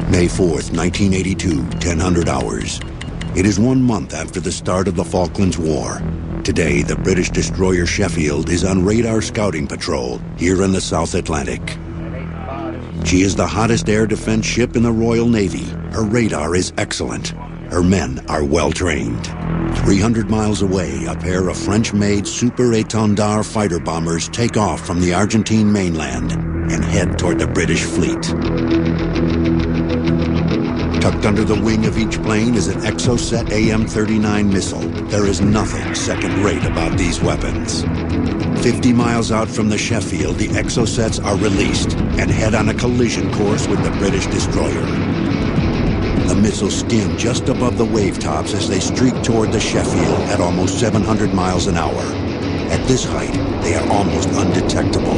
May 4th, 1982, 1000 hours. It is 1 month after the start of the Falklands War. Today, the British destroyer Sheffield is on radar scouting patrol here in the South Atlantic. She is the hottest air defense ship in the Royal Navy. Her radar is excellent. Her men are well trained. 300 miles away, a pair of French-made Super Étendard fighter bombers take off from the Argentine mainland and head toward the British fleet. Tucked under the wing of each plane is an Exocet AM-39 missile. There is nothing second-rate about these weapons. 50 miles out from the Sheffield, the Exocets are released and head on a collision course with the British destroyer. The missiles skim just above the wave tops as they streak toward the Sheffield at almost 700 miles an hour. At this height, they are almost undetectable.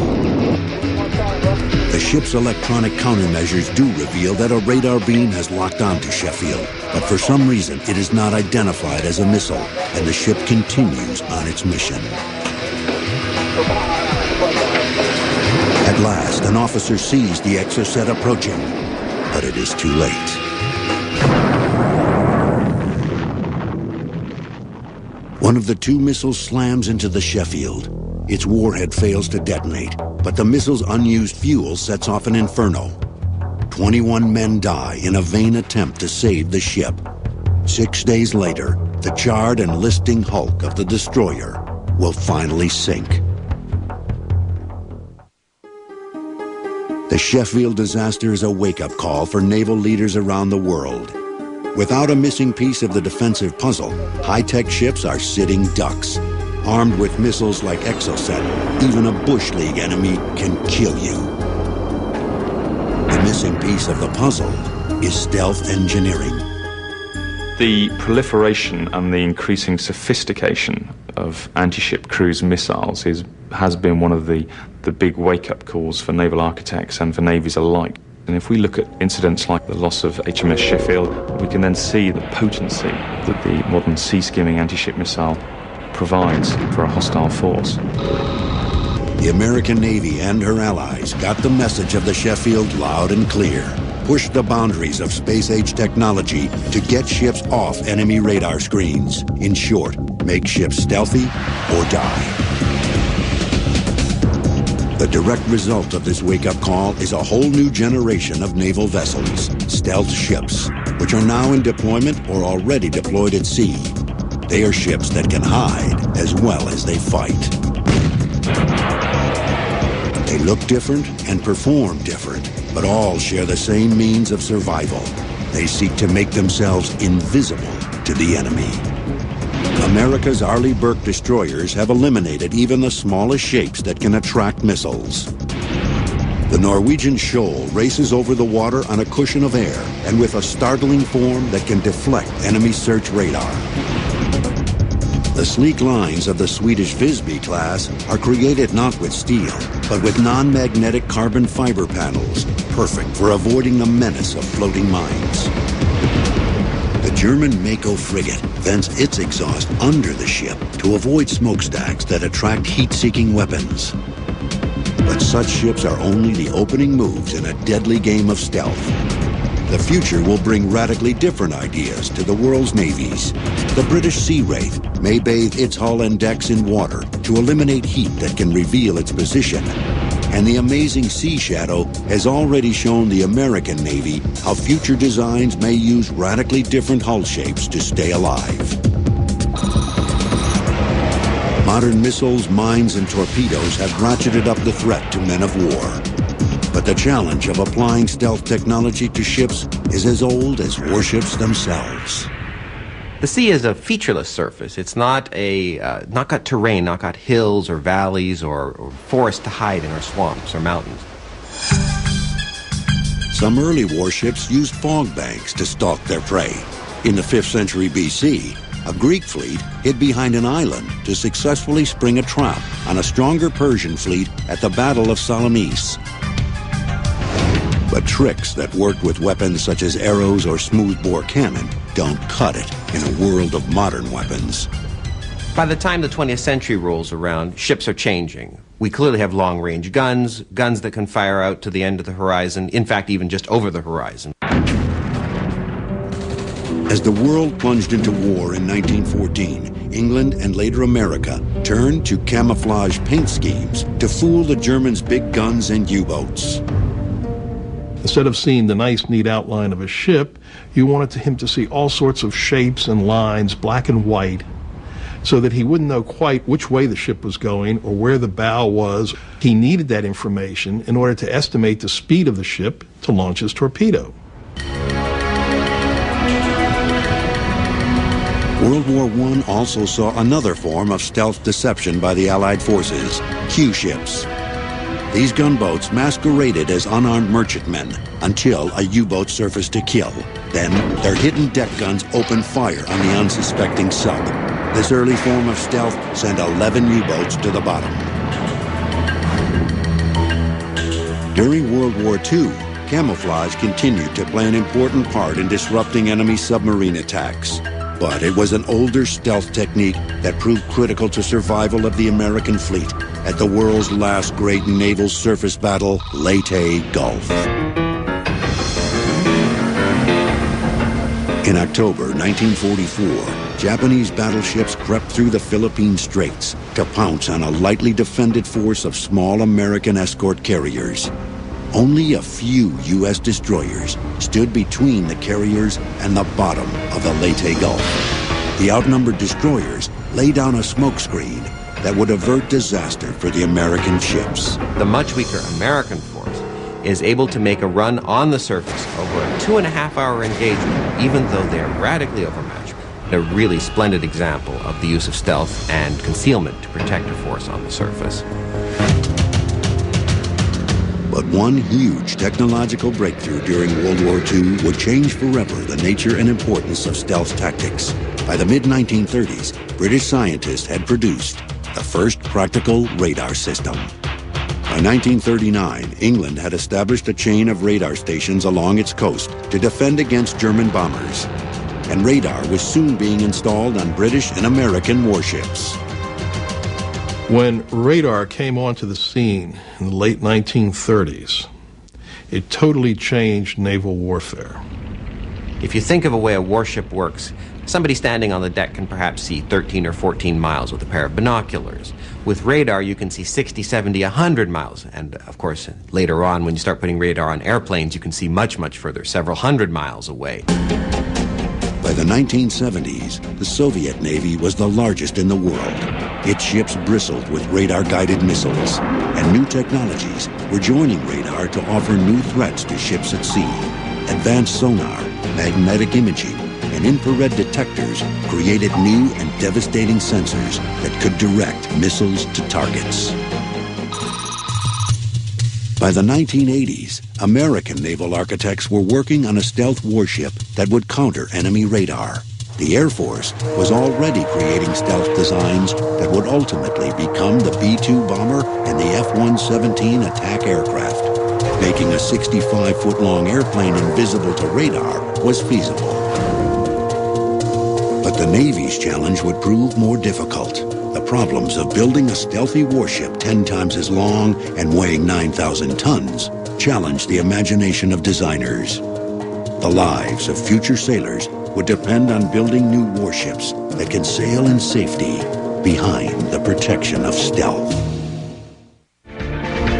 The ship's electronic countermeasures do reveal that a radar beam has locked onto Sheffield, but for some reason it is not identified as a missile, and the ship continues on its mission. At last, an officer sees the Exocet approaching, but it is too late. One of the two missiles slams into the Sheffield. Its warhead fails to detonate, but the missile's unused fuel sets off an inferno. 21 men die in a vain attempt to save the ship. 6 days later, the charred and listing hulk of the destroyer will finally sink. The Sheffield disaster is a wake-up call for naval leaders around the world. Without a missing piece of the defensive puzzle, high-tech ships are sitting ducks. Armed with missiles like Exocet, even a Bush League enemy can kill you. The missing piece of the puzzle is stealth engineering. The proliferation and the increasing sophistication of anti-ship cruise missiles has been one of the big wake-up calls for naval architects and for navies alike. And if we look at incidents like the loss of HMS Sheffield, we can then see the potency that the modern sea-skimming anti-ship missile provides for a hostile force. The American Navy and her allies got the message of the Sheffield loud and clear. Push the boundaries of space-age technology to get ships off enemy radar screens. In short, make ships stealthy or die. The direct result of this wake-up call is a whole new generation of naval vessels, stealth ships, which are now in deployment or already deployed at sea. They are ships that can hide as well as they fight. They look different and perform different, but all share the same means of survival. They seek to make themselves invisible to the enemy. America's Arleigh Burke destroyers have eliminated even the smallest shapes that can attract missiles. The Norwegian Shoal races over the water on a cushion of air and with a startling form that can deflect enemy search radar. The sleek lines of the Swedish Visby class are created not with steel, but with non-magnetic carbon fiber panels, perfect for avoiding the menace of floating mines. The German Mako frigate vents its exhaust under the ship to avoid smokestacks that attract heat-seeking weapons. But such ships are only the opening moves in a deadly game of stealth. The future will bring radically different ideas to the world's navies. The British Sea Wraith may bathe its hull and decks in water to eliminate heat that can reveal its position. And the amazing Sea Shadow has already shown the American Navy how future designs may use radically different hull shapes to stay alive. Modern missiles, mines, and torpedoes have ratcheted up the threat to men of war. But the challenge of applying stealth technology to ships is as old as warships themselves. The sea is a featureless surface. It's not got terrain, not got hills or valleys or forests to hide in or swamps or mountains. Some early warships used fog banks to stalk their prey. In the 5th century BC, a Greek fleet hid behind an island to successfully spring a trap on a stronger Persian fleet at the Battle of Salamis. But tricks that worked with weapons such as arrows or smoothbore cannon don't cut it in a world of modern weapons. By the time the 20th century rolls around, ships are changing. We clearly have long-range guns that can fire out to the end of the horizon, in fact, even just over the horizon. As the world plunged into war in 1914, England and later America turned to camouflage paint schemes to fool the Germans' big guns and U-boats. Instead of seeing the nice, neat outline of a ship, you wanted him to see all sorts of shapes and lines, black and white, so that he wouldn't know quite which way the ship was going or where the bow was. He needed that information in order to estimate the speed of the ship to launch his torpedo. World War I also saw another form of stealth deception by the Allied forces, Q-ships. These gunboats masqueraded as unarmed merchantmen until a U-boat surfaced to kill. Then, their hidden deck guns opened fire on the unsuspecting sub. This early form of stealth sent 11 U-boats to the bottom. During World War II, camouflage continued to play an important part in disrupting enemy submarine attacks. But it was an older stealth technique that proved critical to survival of the American fleet at the world's last great naval surface battle, Leyte Gulf. In October 1944, Japanese battleships crept through the Philippine Straits to pounce on a lightly defended force of small American escort carriers. Only a few U.S. destroyers stood between the carriers and the bottom of the Leyte Gulf. The outnumbered destroyers lay down a smokescreen that would avert disaster for the American ships. The much weaker American force is able to make a run on the surface over a 2.5-hour engagement, even though they're radically overmatched. A really splendid example of the use of stealth and concealment to protect a force on the surface. But one huge technological breakthrough during World War II would change forever the nature and importance of stealth tactics. By the mid-1930s, British scientists had produced the first practical radar system. By 1939, England had established a chain of radar stations along its coast to defend against German bombers. And radar was soon being installed on British and American warships. When radar came onto the scene in the late 1930s, it totally changed naval warfare. If you think of a way a warship works, somebody standing on the deck can perhaps see 13 or 14 miles with a pair of binoculars. With radar, you can see 60, 70, 100 miles. And of course, later on, when you start putting radar on airplanes, you can see much, much further, several hundred miles away. By the 1970s, the Soviet Navy was the largest in the world. Its ships bristled with radar-guided missiles, and new technologies were joining radar to offer new threats to ships at sea. Advanced sonar, magnetic imaging, and infrared detectors created new and devastating sensors that could direct missiles to targets. By the 1980s, American naval architects were working on a stealth warship that would counter enemy radar. The Air Force was already creating stealth designs that would ultimately become the B-2 bomber and the F-117 attack aircraft. Making a 65-foot-long airplane invisible to radar was feasible. But the Navy's challenge would prove more difficult. The problems of building a stealthy warship 10 times as long and weighing 9,000 tons challenged the imagination of designers. The lives of future sailors would depend on building new warships that can sail in safety behind the protection of stealth.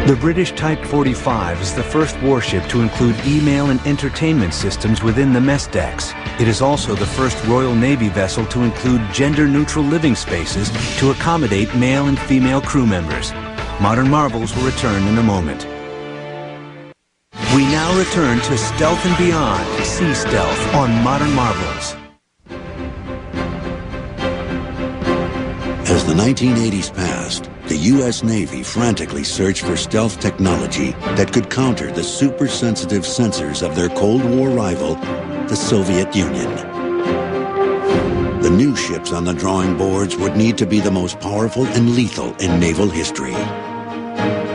The British Type 45 is the first warship to include email and entertainment systems within the mess decks. It is also the first Royal Navy vessel to include gender-neutral living spaces to accommodate male and female crew members. Modern Marvels will return in a moment. We now return to Stealth and Beyond, Sea Stealth on Modern Marvels. As the 1980s passed, the U.S. Navy frantically searched for stealth technology that could counter the super-sensitive sensors of their Cold War rival, the Soviet Union. The new ships on the drawing boards would need to be the most powerful and lethal in naval history.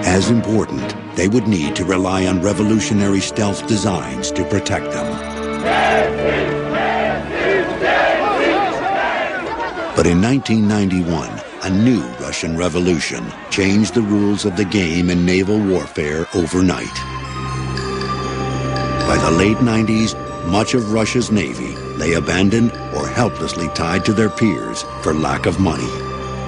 As important, they would need to rely on revolutionary stealth designs to protect them. But in 1991, a new Russian revolution changed the rules of the game in naval warfare overnight. By the late 90s, much of Russia's navy lay abandoned or helplessly tied to their piers for lack of money.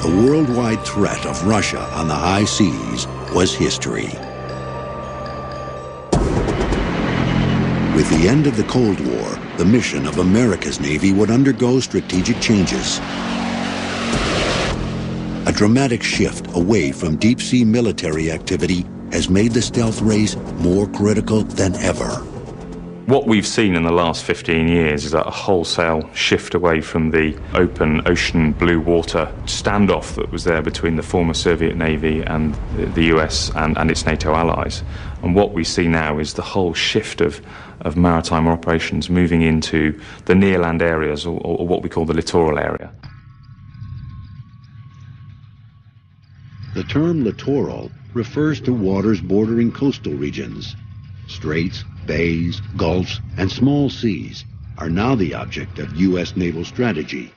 The worldwide threat of Russia on the high seas was history. With the end of the Cold War, the mission of America's Navy would undergo strategic changes. A dramatic shift away from deep-sea military activity has made the stealth race more critical than ever. What we've seen in the last 15 years is a wholesale shift away from the open ocean blue water standoff that was there between the former Soviet Navy and the US and its NATO allies. And what we see now is the whole shift of maritime operations moving into the near land areas, or what we call the littoral area. The term littoral refers to waters bordering coastal regions. Straits, bays, gulfs, and small seas are now the object of U.S. naval strategy.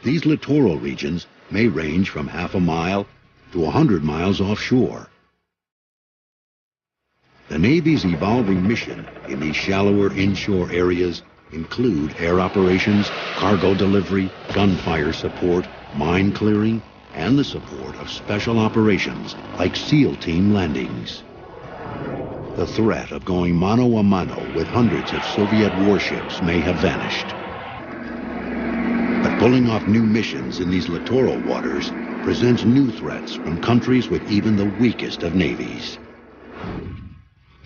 These littoral regions may range from half a mile to 100 miles offshore. The Navy's evolving mission in these shallower inshore areas include air operations, cargo delivery, gunfire support, mine clearing, and the support of special operations like SEAL team landings. The threat of going mano a mano with hundreds of Soviet warships may have vanished. But pulling off new missions in these littoral waters presents new threats from countries with even the weakest of navies.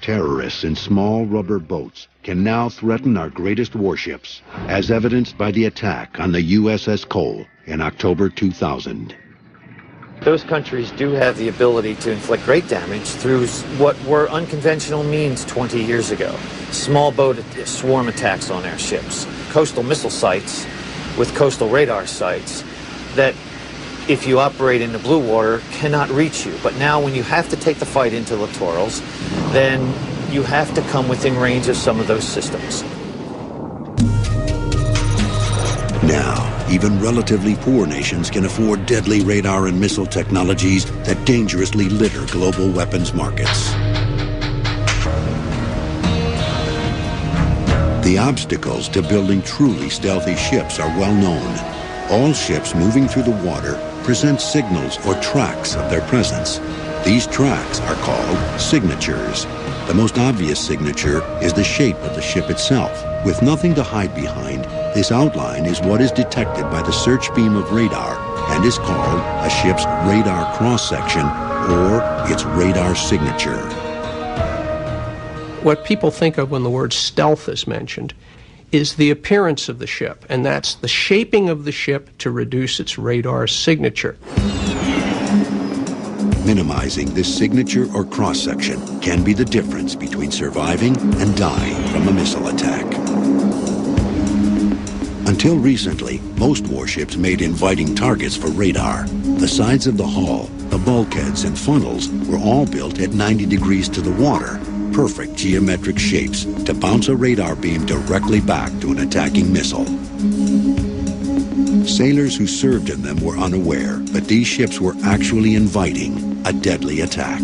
Terrorists in small rubber boats can now threaten our greatest warships, as evidenced by the attack on the USS Cole in October 2000. Those countries do have the ability to inflict great damage through what were unconventional means 20 years ago. Small boat swarm attacks on our ships, coastal missile sites with coastal radar sites that, if you operate in the blue water, cannot reach you. But now when you have to take the fight into littorals, then you have to come within range of some of those systems. Now, even relatively poor nations can afford deadly radar and missile technologies that dangerously litter global weapons markets. The obstacles to building truly stealthy ships are well known. All ships moving through the water present signals or tracks of their presence. These tracks are called signatures. The most obvious signature is the shape of the ship itself. With nothing to hide behind, this outline is what is detected by the search beam of radar and is called a ship's radar cross-section or its radar signature. What people think of when the word stealth is mentioned is the appearance of the ship, and that's the shaping of the ship to reduce its radar signature. Minimizing this signature or cross-section can be the difference between surviving and dying from a missile attack. Until recently, most warships made inviting targets for radar. The sides of the hull, the bulkheads, and funnels were all built at 90 degrees to the water, perfect geometric shapes to bounce a radar beam directly back to an attacking missile. Sailors who served in them were unaware that these ships were actually inviting a deadly attack.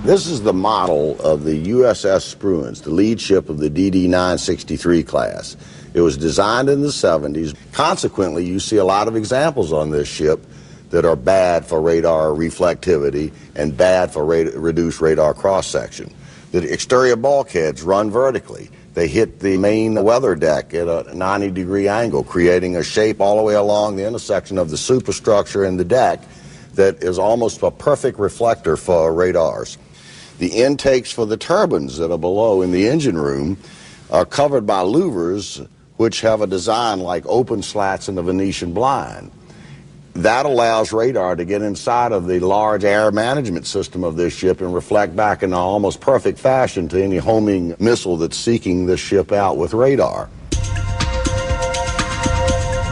This is the model of the USS Spruance, the lead ship of the DD-963 class. It was designed in the 70s. Consequently, you see a lot of examples on this ship that are bad for radar reflectivity and bad for reduced radar cross-section. The exterior bulkheads run vertically. They hit the main weather deck at a 90-degree angle, creating a shape all the way along the intersection of the superstructure and the deck that is almost a perfect reflector for radars. The intakes for the turbines that are below in the engine room are covered by louvers, which have a design like open slats in the Venetian blind. That allows radar to get inside of the large air management system of this ship and reflect back in an almost perfect fashion to any homing missile that's seeking this ship out with radar.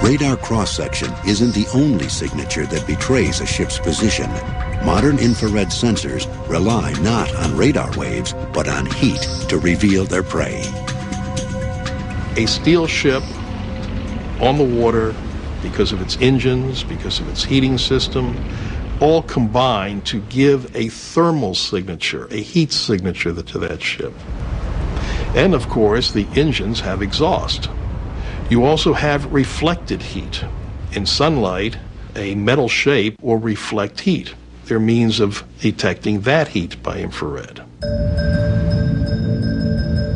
Radar cross-section isn't the only signature that betrays a ship's position. Modern infrared sensors rely not on radar waves, but on heat to reveal their prey. A steel ship on the water, because of its engines, because of its heating system, all combine to give a thermal signature, a heat signature to that ship. And of course, the engines have exhaust. You also have reflected heat. In sunlight, a metal shape will reflect heat. There are means of detecting that heat by infrared.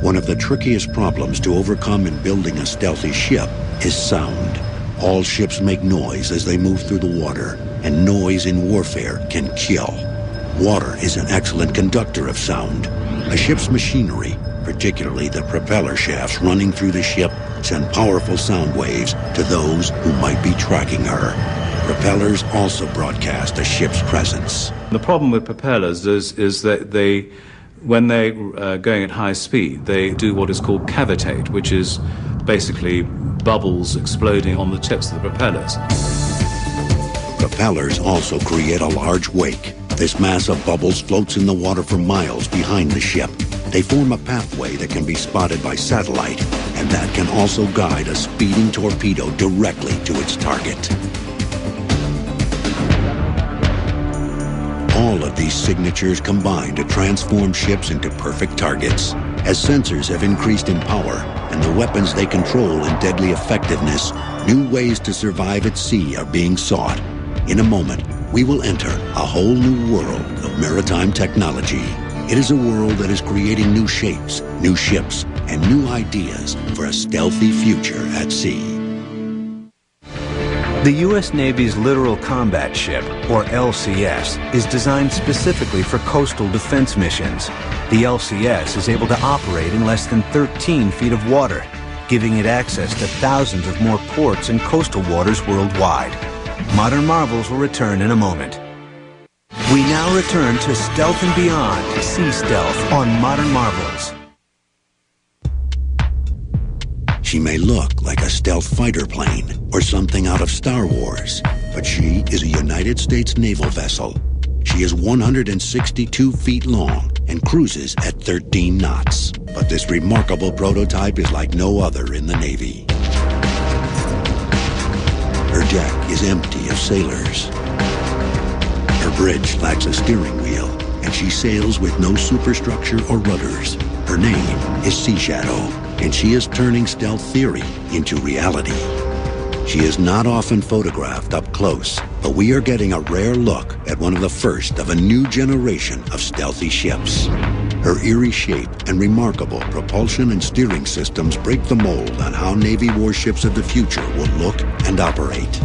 One of the trickiest problems to overcome in building a stealthy ship is sound. All ships make noise as they move through the water, and noise in warfare can kill. Water is an excellent conductor of sound. A ship's machinery, particularly the propeller shafts running through the ship, send powerful sound waves to those who might be tracking her. Propellers also broadcast a ship's presence. The problem with propellers is that when they're going at high speed, they do what is called cavitate, which is basically bubbles exploding on the tips of the propellers. Propellers also create a large wake. This mass of bubbles floats in the water for miles behind the ship. They form a pathway that can be spotted by satellite, and that can also guide a speeding torpedo directly to its target. All of these signatures combine to transform ships into perfect targets. As sensors have increased in power and the weapons they control in deadly effectiveness, new ways to survive at sea are being sought. In a moment, we will enter a whole new world of maritime technology. It is a world that is creating new shapes, new ships, and new ideas for a stealthy future at sea. The U.S. Navy's Littoral Combat Ship, or LCS, is designed specifically for coastal defense missions. The LCS is able to operate in less than 13 feet of water, giving it access to thousands of more ports and coastal waters worldwide. Modern Marvels will return in a moment. We now return to Stealth and Beyond, Sea Stealth on Modern Marvels. She may look like a stealth fighter plane or something out of Star Wars, but she is a United States naval vessel. She is 162 feet long and cruises at 13 knots. But this remarkable prototype is like no other in the Navy. Her deck is empty of sailors. Her bridge lacks a steering wheel, and she sails with no superstructure or rudders. Her name is Sea Shadow, and she is turning stealth theory into reality. She is not often photographed up close, but we are getting a rare look at one of the first of a new generation of stealthy ships. Her eerie shape and remarkable propulsion and steering systems break the mold on how Navy warships of the future will look and operate.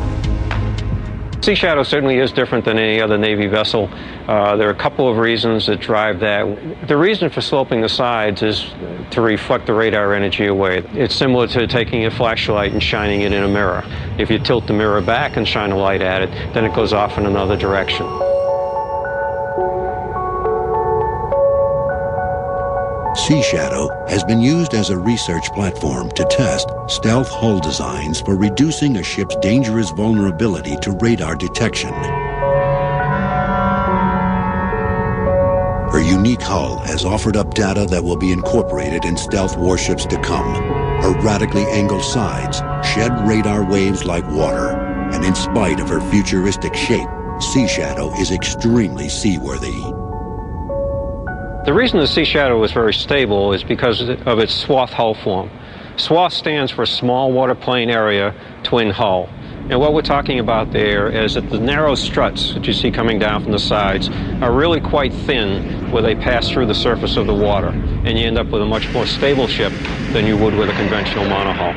Sea Shadow certainly is different than any other Navy vessel. There are a couple of reasons that drive that. The reason for sloping the sides is to reflect the radar energy away. It's similar to taking a flashlight and shining it in a mirror. If you tilt the mirror back and shine a light at it, then it goes off in another direction. Sea Shadow has been used as a research platform to test stealth hull designs for reducing a ship's dangerous vulnerability to radar detection. Her unique hull has offered up data that will be incorporated in stealth warships to come. Her radically angled sides shed radar waves like water, and in spite of her futuristic shape, Sea Shadow is extremely seaworthy. The reason the Sea Shadow is very stable is because of its swath hull form. Swath stands for Small Waterplane Area Twin Hull. And what we're talking about there is that the narrow struts that you see coming down from the sides are really quite thin where they pass through the surface of the water. And you end up with a much more stable ship than you would with a conventional monohull.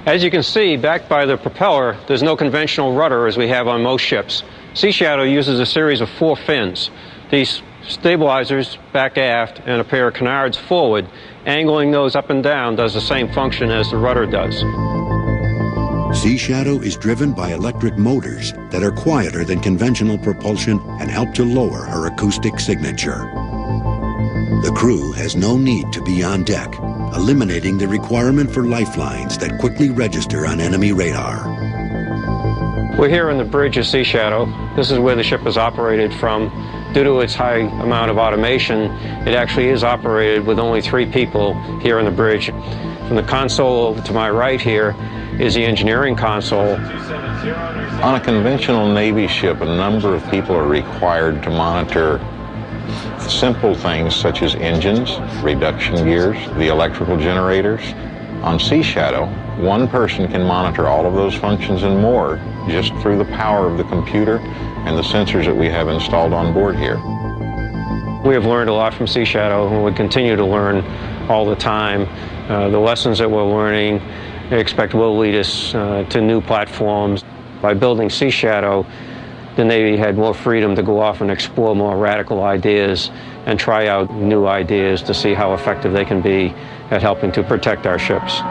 As you can see, back by the propeller, there's no conventional rudder as we have on most ships. Sea Shadow uses a series of 4 fins. These stabilizers back aft and a pair of canards forward, angling those up and down does the same function as the rudder does. Sea Shadow is driven by electric motors that are quieter than conventional propulsion and help to lower her acoustic signature. The crew has no need to be on deck, eliminating the requirement for lifelines that quickly register on enemy radar. We're here in the bridge of Sea Shadow. This is where the ship is operated from. Due to its high amount of automation, it actually is operated with only 3 people here in the bridge. From the console to my right here is the engineering console. On a conventional Navy ship, a number of people are required to monitor simple things such as engines, reduction gears, the electrical generators. On Sea Shadow, one person can monitor all of those functions and more just through the power of the computer and the sensors that we have installed on board here. We have learned a lot from Sea Shadow, and we continue to learn all the time. The lessons that we're learning, I expect will lead us to new platforms. By building Sea Shadow, the Navy had more freedom to go off and explore more radical ideas and try out new ideas to see how effective they can be at helping to protect our ships.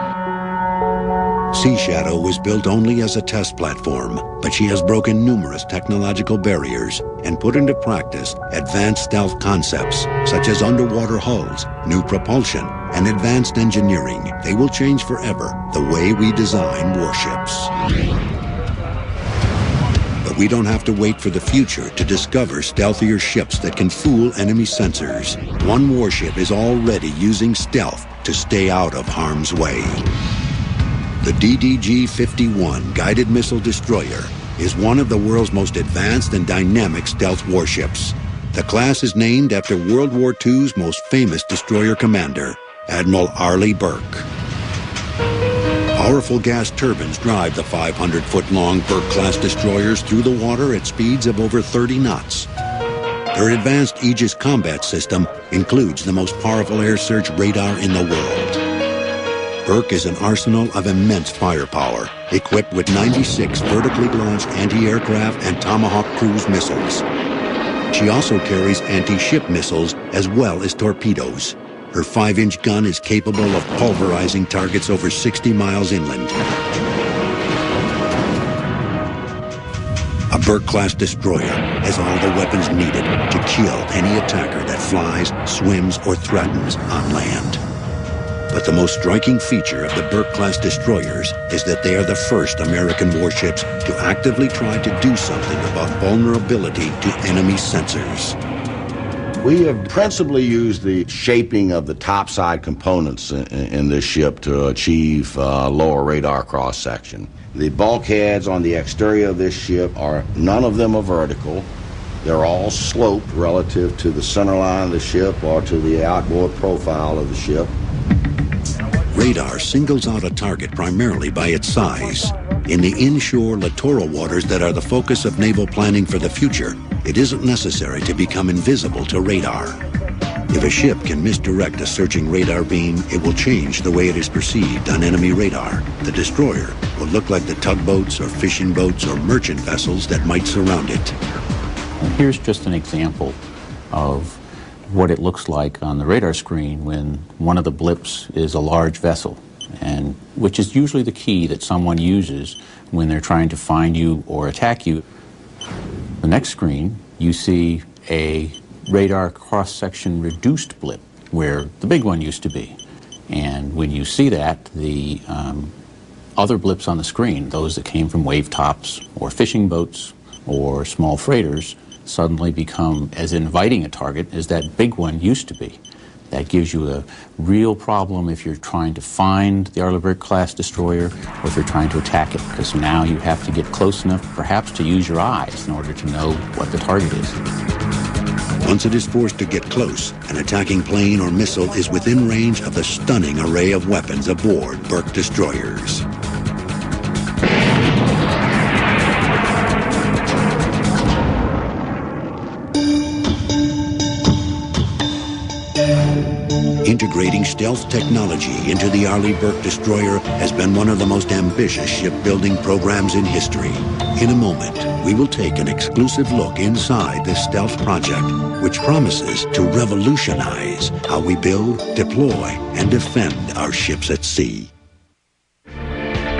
Sea Shadow was built only as a test platform, but she has broken numerous technological barriers and put into practice advanced stealth concepts such as underwater hulls, new propulsion, and advanced engineering. They will change forever the way we design warships. But we don't have to wait for the future to discover stealthier ships that can fool enemy sensors. One warship is already using stealth to stay out of harm's way. The DDG-51 guided missile destroyer is one of the world's most advanced and dynamic stealth warships. The class is named after World War II's most famous destroyer commander, Admiral Arleigh Burke. Powerful gas turbines drive the 500-foot-long Burke-class destroyers through the water at speeds of over 30 knots. Their advanced Aegis combat system includes the most powerful air search radar in the world. Burke is an arsenal of immense firepower, equipped with 96 vertically launched anti-aircraft and Tomahawk cruise missiles. She also carries anti-ship missiles as well as torpedoes. Her 5-inch gun is capable of pulverizing targets over 60 miles inland. A Burke-class destroyer has all the weapons needed to kill any attacker that flies, swims, or threatens on land. But the most striking feature of the Burke-class destroyers is that they are the first American warships to actively try to do something about vulnerability to enemy sensors. We have principally used the shaping of the topside components in this ship to achieve lower radar cross-section. The bulkheads on the exterior of this ship none of them are vertical. They're all sloped relative to the center line of the ship or to the outboard profile of the ship. Radar singles out a target primarily by its size. In the inshore littoral waters that are the focus of naval planning for the future, it isn't necessary to become invisible to radar. If a ship can misdirect a searching radar beam, it will change the way it is perceived on enemy radar. The destroyer will look like the tugboats or fishing boats or merchant vessels that might surround it. Here's just an example of what it looks like on the radar screen when one of the blips is a large vessel, and which is usually the key that someone uses when they're trying to find you or attack you. The next screen, you see a radar cross-section reduced blip where the big one used to be. And when you see that, the other blips on the screen, those that came from wave tops or fishing boats or small freighters, suddenly become as inviting a target as that big one used to be. That gives you a real problem if you're trying to find the Arleigh Burke-class destroyer or if you're trying to attack it, because now you have to get close enough perhaps to use your eyes in order to know what the target is. Once it is forced to get close, an attacking plane or missile is within range of the stunning array of weapons aboard Burke destroyers. Integrating stealth technology into the Arleigh Burke destroyer has been one of the most ambitious shipbuilding programs in history. In a moment, we will take an exclusive look inside this stealth project, which promises to revolutionize how we build, deploy, and defend our ships at sea.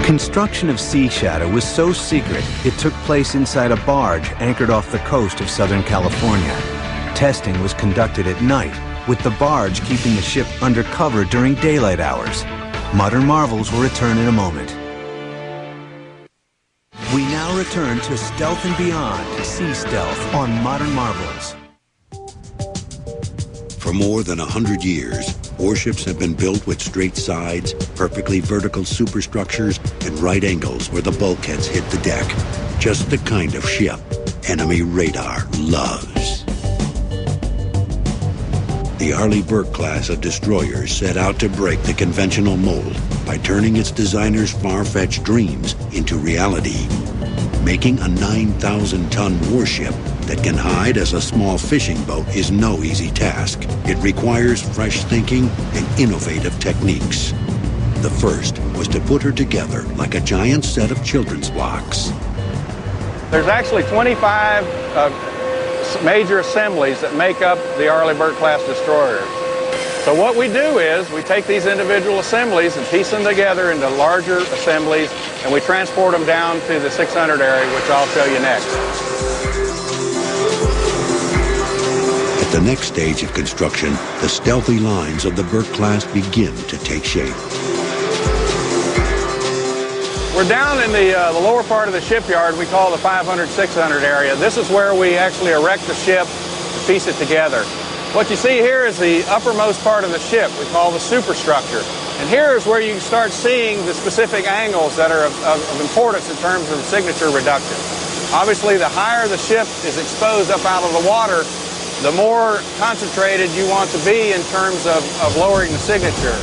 Construction of Sea Shadow was so secret, it took place inside a barge anchored off the coast of Southern California. Testing was conducted at night, with the barge keeping the ship undercover during daylight hours. Modern Marvels will return in a moment. We now return to Stealth and Beyond, Sea Stealth on Modern Marvels. For more than 100 years, warships have been built with straight sides, perfectly vertical superstructures, and right angles where the bulkheads hit the deck. Just the kind of ship enemy radar loves. The Arleigh Burke class of destroyers set out to break the conventional mold by turning its designers' far-fetched dreams into reality. Making a 9,000-ton warship that can hide as a small fishing boat is no easy task. It requires fresh thinking and innovative techniques. The first was to put her together like a giant set of children's blocks. There's actually 25 major assemblies that make up the Arleigh Burke class destroyers. So what we do is we take these individual assemblies and piece them together into larger assemblies, and we transport them down to the 600 area, which I'll show you next. At the next stage of construction, the stealthy lines of the Burke class begin to take shape. We're down in the lower part of the shipyard we call the 500, 600 area. This is where we actually erect the ship and piece it together. What you see here is the uppermost part of the ship we call the superstructure. And here is where you start seeing the specific angles that are of importance in terms of signature reduction. Obviously, the higher the ship is exposed up out of the water, the more concentrated you want to be in terms of lowering the signature.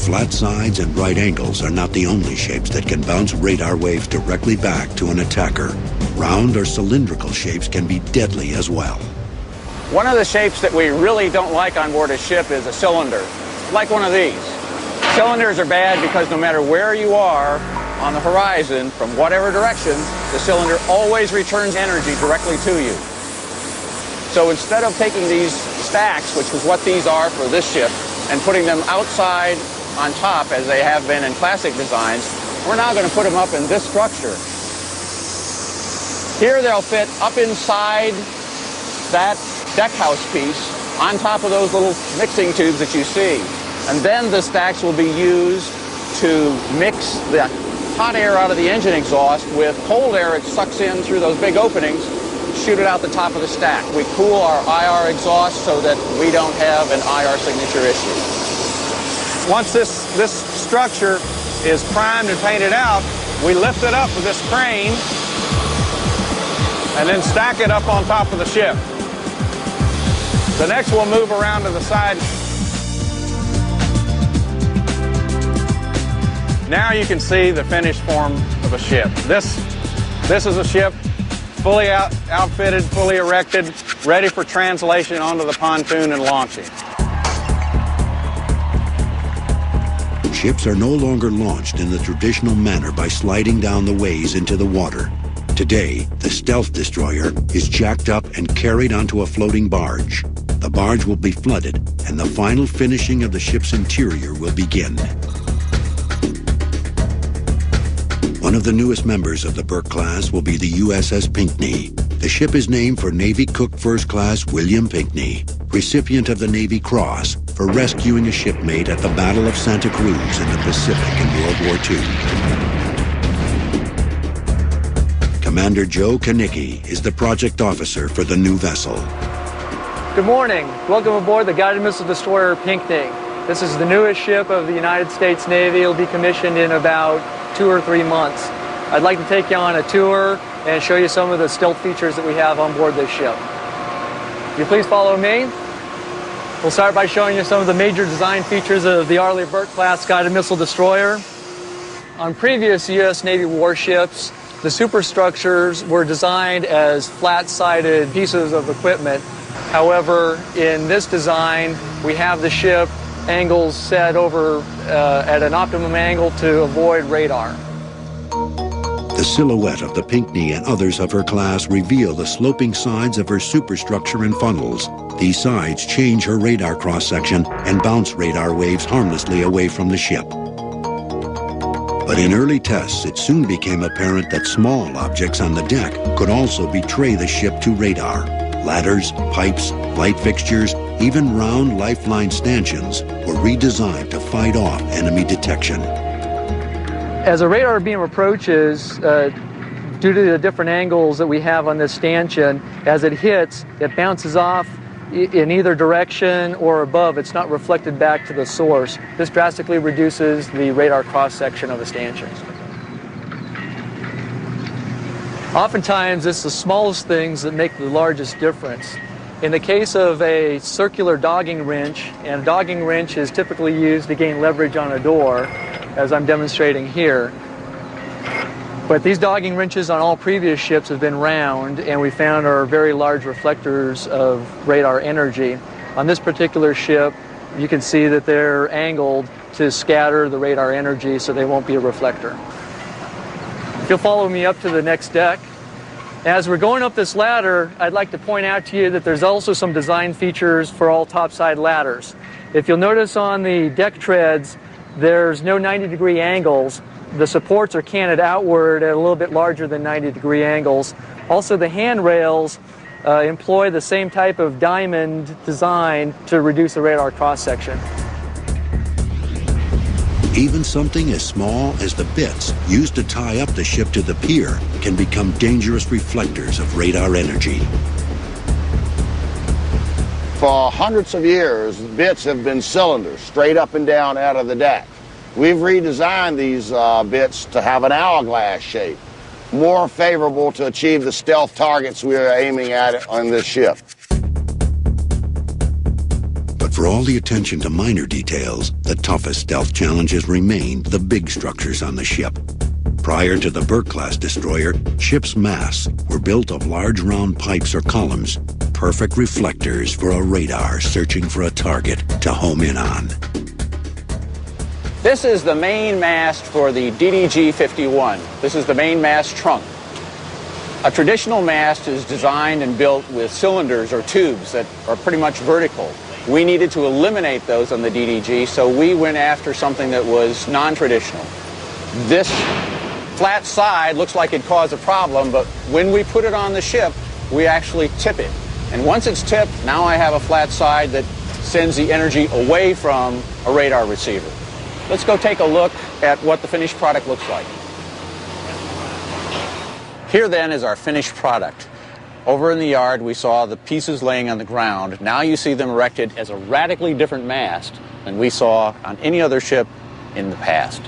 Flat sides and right angles are not the only shapes that can bounce radar waves directly back to an attacker. Round or cylindrical shapes can be deadly as well. One of the shapes that we really don't like on board a ship is a cylinder, like one of these. Cylinders are bad because no matter where you are on the horizon, from whatever direction, the cylinder always returns energy directly to you. So instead of taking these stacks, which is what these are for this ship, and putting them outside on top as they have been in classic designs, we're now going to put them up in this structure. Here they'll fit up inside that deck house piece on top of those little mixing tubes that you see. And then the stacks will be used to mix the hot air out of the engine exhaust with cold air it sucks in through those big openings, shoot it out the top of the stack. We cool our IR exhaust so that we don't have an IR signature issue. Once this structure is primed and painted out, we lift it up with this crane and then stack it up on top of the ship. So next we'll move around to the side. Now you can see the finished form of a ship. This is a ship fully outfitted, fully erected, ready for translation onto the pontoon and launching. Ships are no longer launched in the traditional manner by sliding down the ways into the water. Today, the stealth destroyer is jacked up and carried onto a floating barge. The barge will be flooded, and the final finishing of the ship's interior will begin. One of the newest members of the Burke class will be the USS Pinckney. The ship is named for Navy Cook First Class William Pinckney, recipient of the Navy Cross for rescuing a shipmate at the Battle of Santa Cruz in the Pacific in World War II. Commander Joe Kanicki is the project officer for the new vessel. Good morning. Welcome aboard the guided missile destroyer Pinckney. This is the newest ship of the United States Navy. It'll be commissioned in about 2 or 3 months. I'd like to take you on a tour and show you some of the stealth features that we have on board this ship. If you please follow me. We'll start by showing you some of the major design features of the Arleigh Burke class guided missile destroyer. On previous U.S. Navy warships, the superstructures were designed as flat-sided pieces of equipment. However, in this design, we have the ship angles set over at an optimum angle to avoid radar. The silhouette of the Pinckney and others of her class reveal the sloping sides of her superstructure and funnels. These sides change her radar cross-section and bounce radar waves harmlessly away from the ship. But in early tests, it soon became apparent that small objects on the deck could also betray the ship to radar. Ladders, pipes, light fixtures, even round lifeline stanchions were redesigned to fight off enemy detection. As a radar beam approaches, due to the different angles that we have on this stanchion, as it hits, it bounces off in either direction or above. It's not reflected back to the source. This drastically reduces the radar cross-section of the stanchions. Oftentimes, it's the smallest things that make the largest difference. In the case of a circular dogging wrench, and a dogging wrench is typically used to gain leverage on a door, as I'm demonstrating here. But these dogging wrenches on all previous ships have been round, and we found are very large reflectors of radar energy. On this particular ship, you can see that they're angled to scatter the radar energy so they won't be a reflector. If you'll follow me up to the next deck. As we're going up this ladder, I'd like to point out to you that there's also some design features for all topside ladders. If you'll notice on the deck treads, there's no 90-degree angles. The supports are canted outward at a little bit larger than 90-degree angles. Also, the handrails employ the same type of diamond design to reduce the radar cross-section. Even something as small as the bits used to tie up the ship to the pier can become dangerous reflectors of radar energy. For hundreds of years, bits have been cylinders, straight up and down out of the deck. We've redesigned these bits to have an hourglass shape, more favorable to achieve the stealth targets we are aiming at on this ship. But for all the attention to minor details, the toughest stealth challenges remained the big structures on the ship. Prior to the Burke-class destroyer, ships' masts were built of large round pipes or columns, perfect reflectors for a radar searching for a target to home in on. This is the main mast for the DDG-51. This is the main mast trunk. A traditional mast is designed and built with cylinders or tubes that are pretty much vertical. We needed to eliminate those on the DDG, so we went after something that was non-traditional. This flat side looks like it caused a problem, but when we put it on the ship, we actually tip it. And once it's tipped, now I have a flat side that sends the energy away from a radar receiver. Let's go take a look at what the finished product looks like. Here then is our finished product. Over in the yard, we saw the pieces laying on the ground. Now you see them erected as a radically different mast than we saw on any other ship in the past.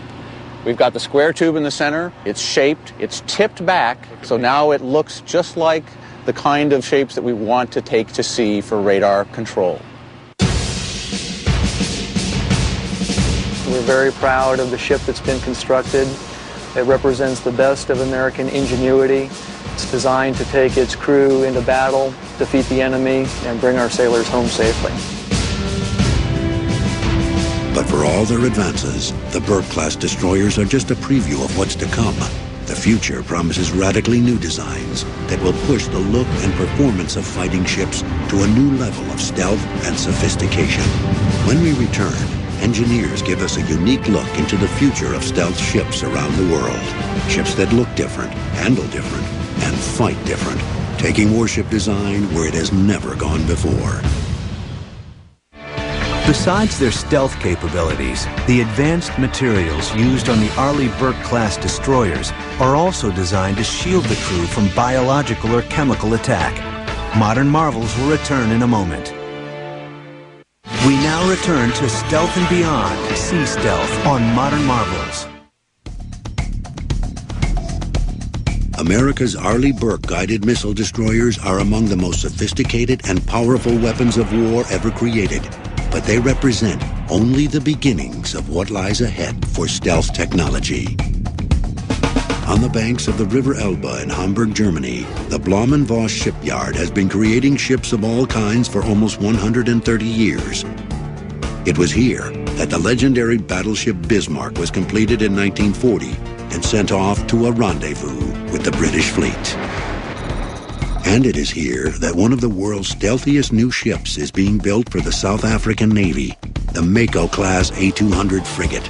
We've got the square tube in the center. It's shaped, it's tipped back, so now it looks just like the kind of shapes that we want to take to sea for radar control. We're very proud of the ship that's been constructed. It represents the best of American ingenuity. It's designed to take its crew into battle, defeat the enemy, and bring our sailors home safely. But for all their advances, the Burke-class destroyers are just a preview of what's to come. The future promises radically new designs that will push the look and performance of fighting ships to a new level of stealth and sophistication. When we return, engineers give us a unique look into the future of stealth ships around the world. Ships that look different, handle different, and fight different, taking warship design where it has never gone before. Besides their stealth capabilities, the advanced materials used on the Arleigh Burke-class destroyers are also designed to shield the crew from biological or chemical attack. Modern Marvels will return in a moment. We now return to Stealth and Beyond, Sea Stealth on Modern Marvels. America's Arleigh Burke guided missile destroyers are among the most sophisticated and powerful weapons of war ever created, but they represent only the beginnings of what lies ahead for stealth technology. On the banks of the River Elbe in Hamburg, Germany, the Blohm + Voss shipyard has been creating ships of all kinds for almost 130 years. It was here that the legendary battleship Bismarck was completed in 1940 and sent off to a rendezvous with the British fleet. And it is here that one of the world's stealthiest new ships is being built for the South African Navy, the Mako-class A200 frigate.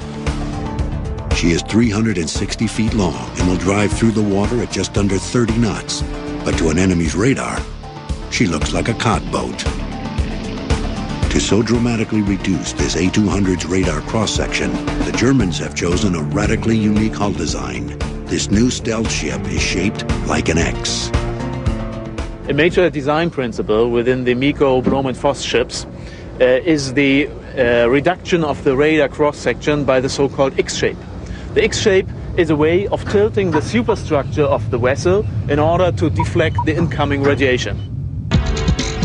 She is 360 feet long and will drive through the water at just under 30 knots. But to an enemy's radar, she looks like a cod boat. To so dramatically reduce this A200's radar cross-section, the Germans have chosen a radically unique hull design. This new stealth ship is shaped like an X. A major design principle within the Miko, Blohm + Voss ships is the reduction of the radar cross-section by the so-called X-shape. The X-shape is a way of tilting the superstructure of the vessel in order to deflect the incoming radiation.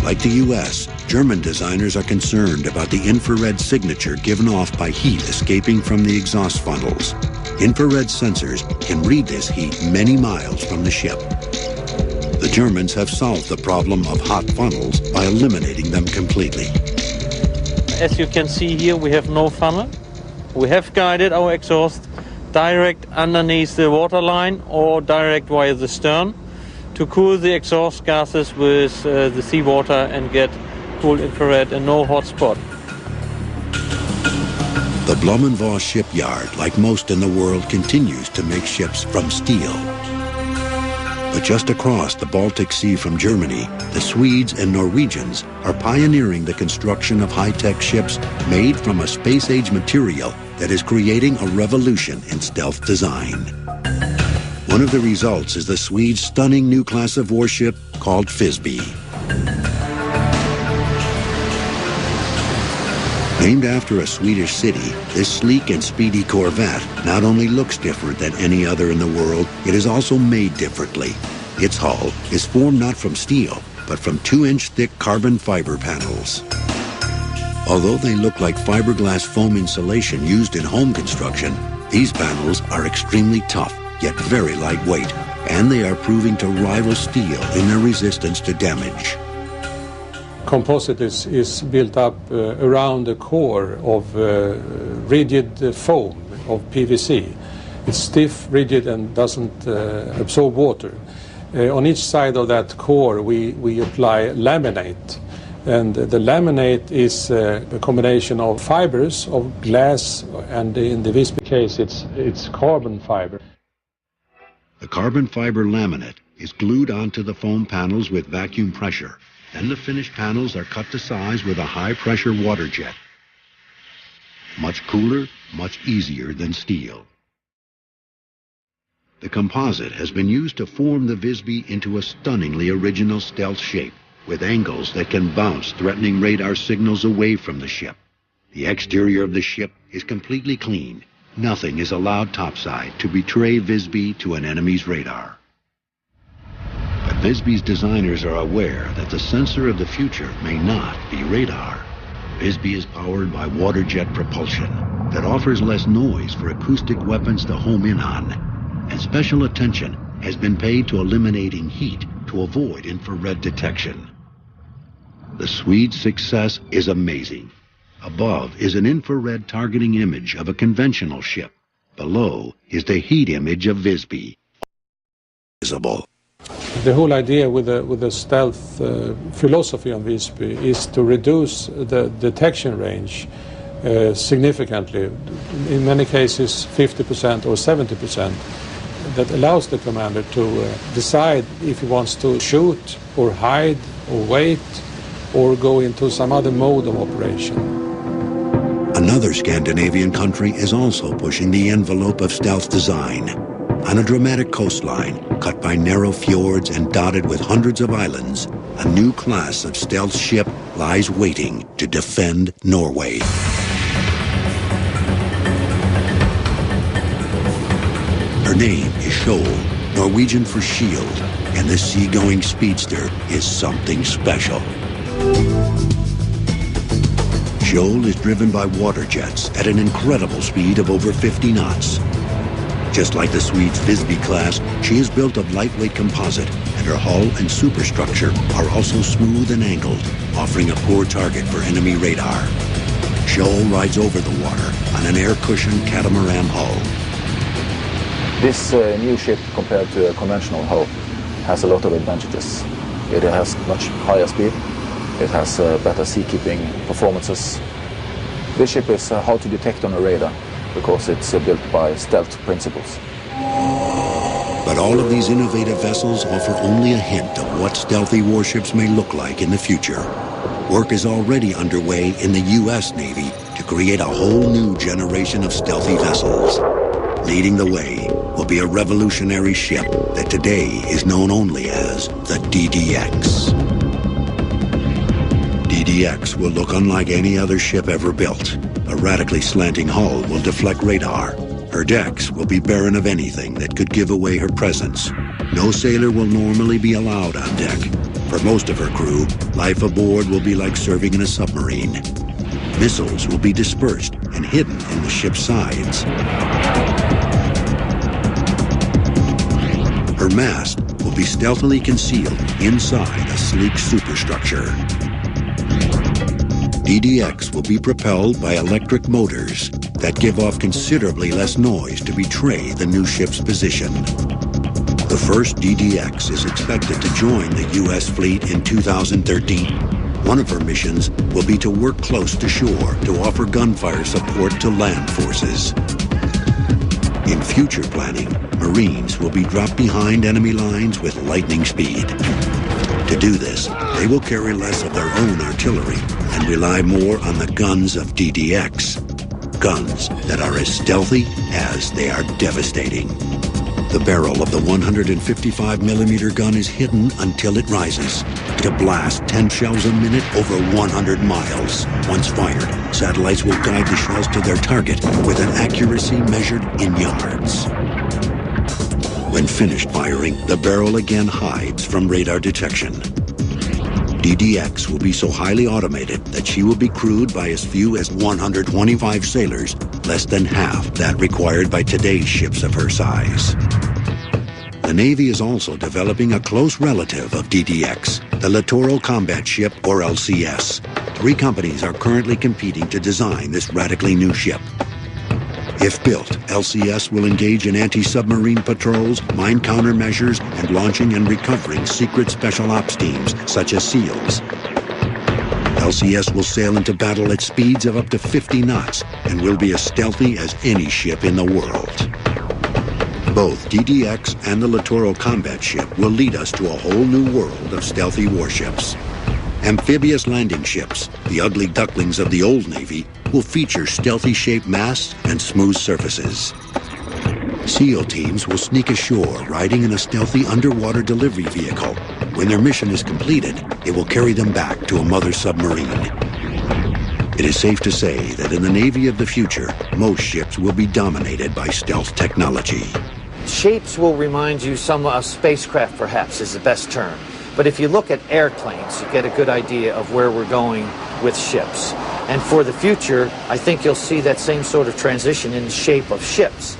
Like the U.S., German designers are concerned about the infrared signature given off by heat escaping from the exhaust funnels. Infrared sensors can read this heat many miles from the ship. The Germans have solved the problem of hot funnels by eliminating them completely. As you can see here, we have no funnel. We have guided our exhaust direct underneath the waterline or direct via the stern to cool the exhaust gases with the seawater and get cool infrared and no hot spot. The Blumenvoss shipyard, like most in the world, continues to make ships from steel. But just across the Baltic Sea from Germany, the Swedes and Norwegians are pioneering the construction of high-tech ships made from a space-age material that is creating a revolution in stealth design. One of the results is the Swedes' stunning new class of warship called Visby. Named after a Swedish city, this sleek and speedy corvette not only looks different than any other in the world, it is also made differently. Its hull is formed not from steel, but from 2-inch thick carbon fiber panels. Although they look like fiberglass foam insulation used in home construction, these panels are extremely tough, yet very lightweight, and they are proving to rival steel in their resistance to damage. Composite is built up around the core of rigid foam of PVC. It's stiff, rigid, and doesn't absorb water. On each side of that core, we apply laminate. And the laminate is a combination of fibers of glass, and in the Visby case, it's carbon fiber. The carbon fiber laminate is glued onto the foam panels with vacuum pressure. Then the finished panels are cut to size with a high-pressure water jet. Much cooler, much easier than steel. The composite has been used to form the Visby into a stunningly original stealth shape, with angles that can bounce threatening radar signals away from the ship. The exterior of the ship is completely clean. Nothing is allowed topside to betray Visby to an enemy's radar. But Visby's designers are aware that the sensor of the future may not be radar. Visby is powered by water jet propulsion that offers less noise for acoustic weapons to home in on, and special attention has been paid to eliminating heat to avoid infrared detection. The Swedes' success is amazing. Above is an infrared targeting image of a conventional ship. Below is the heat image of Visby. Visible. The whole idea with the stealth philosophy on Visby is to reduce the detection range significantly, in many cases 50% or 70%. That allows the commander to decide if he wants to shoot or hide or wait or go into some other mode of operation. Another Scandinavian country is also pushing the envelope of stealth design. On a dramatic coastline, cut by narrow fjords and dotted with hundreds of islands, a new class of stealth ship lies waiting to defend Norway. Her name is Skjold, Norwegian for shield, and this seagoing speedster is something special. Skjold is driven by water jets at an incredible speed of over 50 knots. Just like the Swedes' Visby class, she is built of lightweight composite, and her hull and superstructure are also smooth and angled, offering a poor target for enemy radar. Skjold rides over the water on an air-cushioned catamaran hull. This new ship, compared to a conventional hull, has a lot of advantages. It has much higher speed. It has better seakeeping performances. This ship is hard to detect on a radar because it's built by stealth principles. But all of these innovative vessels offer only a hint of what stealthy warships may look like in the future. Work is already underway in the U.S. Navy to create a whole new generation of stealthy vessels. Leading the way will be a revolutionary ship that today is known only as the DDX. DDX will look unlike any other ship ever built. A radically slanting hull will deflect radar. Her decks will be barren of anything that could give away her presence. No sailor will normally be allowed on deck. For most of her crew, life aboard will be like serving in a submarine. Missiles will be dispersed and hidden in the ship's sides. Her mast will be stealthily concealed inside a sleek superstructure. DDX will be propelled by electric motors that give off considerably less noise to betray the new ship's position. The first DDX is expected to join the U.S. fleet in 2013. One of her missions will be to work close to shore to offer gunfire support to land forces. In future planning, Marines will be dropped behind enemy lines with lightning speed. To do this, they will carry less of their own artillery and rely more on the guns of DDX. Guns that are as stealthy as they are devastating. The barrel of the 155mm gun is hidden until it rises to blast 10 shells a minute over 100 miles. Once fired, satellites will guide the shells to their target with an accuracy measured in yards. When finished firing, the barrel again hides from radar detection. DDX will be so highly automated that she will be crewed by as few as 125 sailors, less than half that required by today's ships of her size. The Navy is also developing a close relative of DDX, the Littoral Combat Ship, or LCS. 3 companies are currently competing to design this radically new ship. If built, LCS will engage in anti-submarine patrols, mine countermeasures, and launching and recovering secret special ops teams, such as SEALs. LCS will sail into battle at speeds of up to 50 knots and will be as stealthy as any ship in the world. Both DDX and the Littoral Combat Ship will lead us to a whole new world of stealthy warships. Amphibious landing ships, the ugly ducklings of the old Navy, will feature stealthy-shaped masts and smooth surfaces. SEAL teams will sneak ashore riding in a stealthy underwater delivery vehicle. When their mission is completed, it will carry them back to a mother submarine. It is safe to say that in the Navy of the future, most ships will be dominated by stealth technology. Shapes will remind you some of spacecraft, perhaps, is the best term. But if you look at airplanes, you get a good idea of where we're going with ships. And for the future, I think you'll see that same sort of transition in the shape of ships.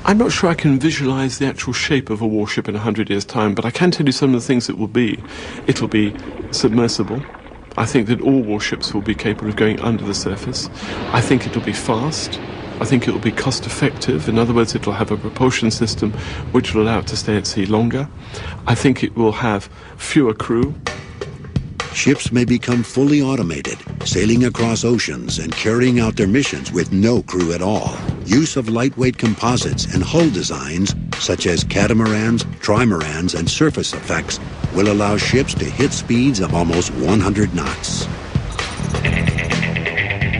I'm not sure I can visualize the actual shape of a warship in 100 years' time, but I can tell you some of the things it will be. It'll be submersible. I think that all warships will be capable of going under the surface. I think it'll be fast. I think it will be cost-effective. In other words, it will have a propulsion system which will allow it to stay at sea longer. I think it will have fewer crew. Ships may become fully automated, sailing across oceans and carrying out their missions with no crew at all. Use of lightweight composites and hull designs, such as catamarans, trimarans, and surface effects, will allow ships to hit speeds of almost 100 knots.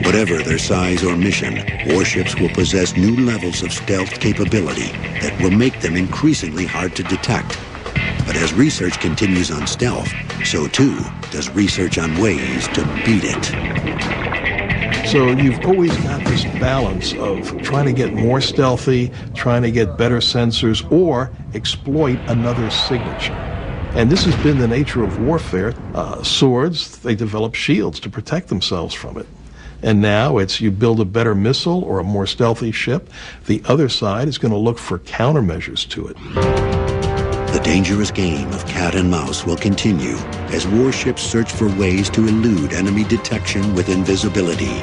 Whatever their size or mission, warships will possess new levels of stealth capability that will make them increasingly hard to detect. But as research continues on stealth, so too does research on ways to beat it. So you've always got this balance of trying to get more stealthy, trying to get better sensors, or exploit another signature. And this has been the nature of warfare. Swords, they develop shields to protect themselves from it. And now it's you build a better missile or a more stealthy ship. The other side is going to look for countermeasures to it. The dangerous game of cat and mouse will continue as warships search for ways to elude enemy detection with invisibility.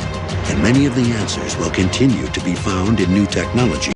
And many of the answers will continue to be found in new technology.